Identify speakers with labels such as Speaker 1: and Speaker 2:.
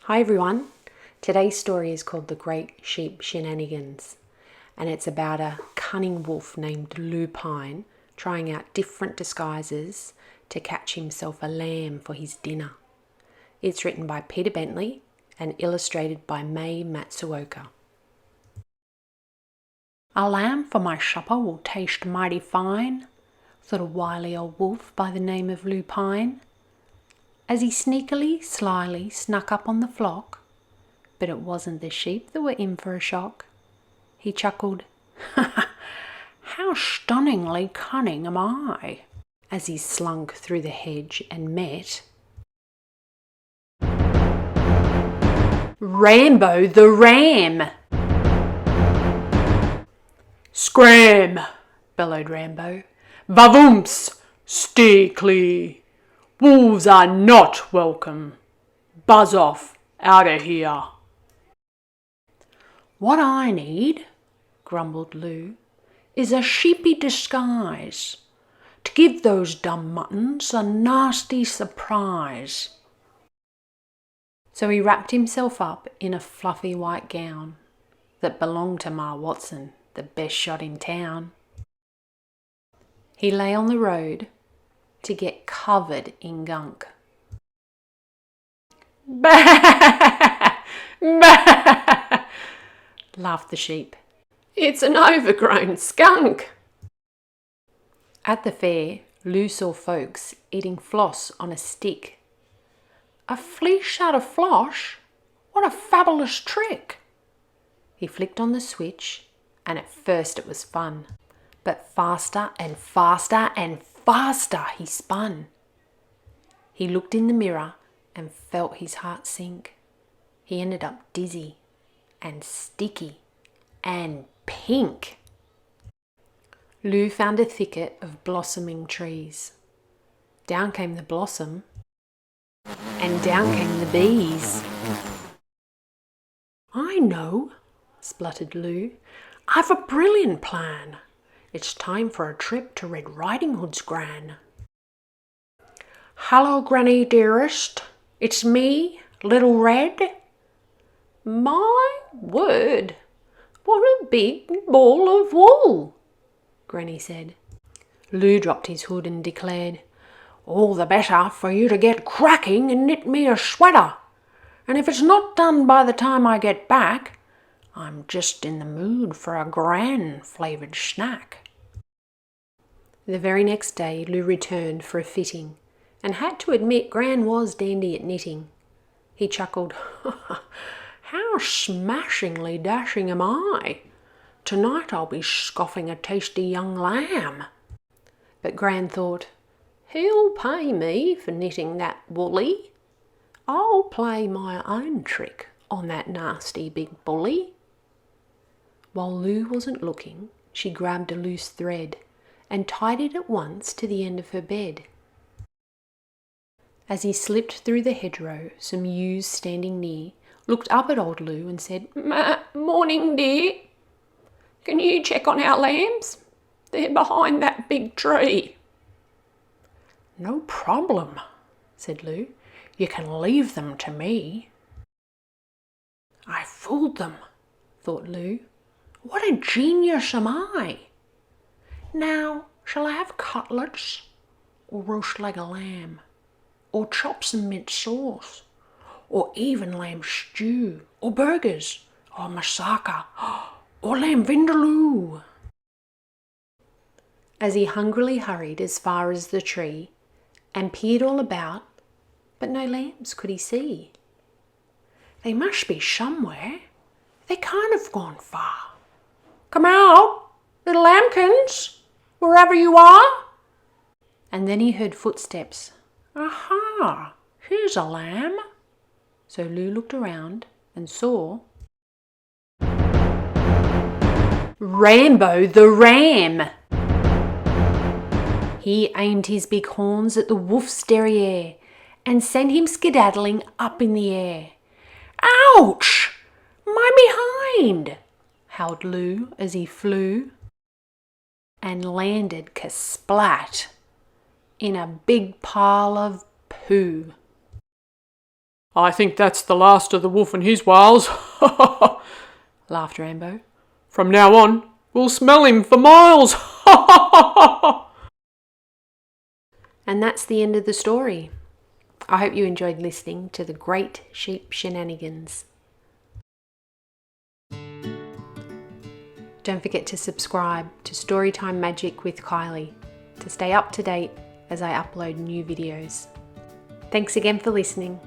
Speaker 1: Hi everyone, today's story is called The Great Sheep Shenanigans, and it's about a cunning wolf named Lupine trying out different disguises to catch himself a lamb for his dinner. It's written by Peter Bentley and illustrated by Mei Matsuoka. "A lamb for my supper will taste mighty fine," thought a wily old wolf by the name of Lupine, as he sneakily, slyly snuck up on the flock. But it wasn't the sheep that were in for a shock. He chuckled, "How stunningly cunning am I," as he slunk through the hedge and met Rambo the Ram. "Scram!" bellowed Rambo. "Vavoomps! Stay clear! Wolves are not welcome. Buzz off out of here." "What I need," grumbled Lou, "is a sheepy disguise to give those dumb muttons a nasty surprise." So he wrapped himself up in a fluffy white gown that belonged to Ma Watson, the best shot in town. He lay on the road to get covered in gunk. "Bah! Bah!" laughed the sheep. "It's an overgrown skunk." At the fair, Lou saw folks eating floss on a stick. "A fleece out of floss? What a fabulous trick!" He flicked on the switch, and at first it was fun. But faster and faster and faster he spun. He looked in the mirror and felt his heart sink. He ended up dizzy and sticky and pink. Lou found a thicket of blossoming trees. Down came the blossom, and down came the bees. "I know," spluttered Lou. "I've a brilliant plan. It's time for a trip to Red Riding Hood's gran." "Hello, Granny dearest. It's me, Little Red." "My word, what a big ball of wool," Granny said. Lou dropped his hood and declared, "All the better for you to get cracking and knit me a sweater. And if it's not done by the time I get back, I'm just in the mood for a gran-flavoured snack." The very next day Lou returned for a fitting and had to admit Gran was dandy at knitting. He chuckled, "How smashingly dashing am I! Tonight I'll be scoffing a tasty young lamb." But Gran thought, "He'll pay me for knitting that woolly. I'll play my own trick on that nasty big bully." While Lou wasn't looking, she grabbed a loose thread and tied it at once to the end of her bed. As he slipped through the hedgerow, some ewes standing near looked up at old Lou and said, "Morning, dear. Can you check on our lambs? They're behind that big tree." "No problem," said Lou. "You can leave them to me." "I fooled them," thought Lou. "What a genius am I! Now, shall I have cutlets, or roast leg of lamb, or chop some mint sauce, or even lamb stew, or burgers, or moussaka, or lamb vindaloo?" As he hungrily hurried as far as the tree and peered all about, but no lambs could he see. "They must be somewhere. They can't have gone far. Come out, little lambkins, wherever you are." And then he heard footsteps. "Aha, here's a lamb." So Lou looked around and saw Rambo the Ram. He aimed his big horns at the wolf's derriere and sent him skedaddling up in the air. "Ouch! My behind!" howled Lou as he flew and landed kersplat in a big pile of poo.
Speaker 2: I think that's the last of the wolf and his whales,
Speaker 1: laughed Rambo.
Speaker 2: From now on, we'll smell him for miles.
Speaker 1: And that's the end of the story. I hope you enjoyed listening to the Great Sheep Shenanigans. Don't forget to subscribe to Storytime Magic with Kylie to stay up to date as I upload new videos. Thanks again for listening.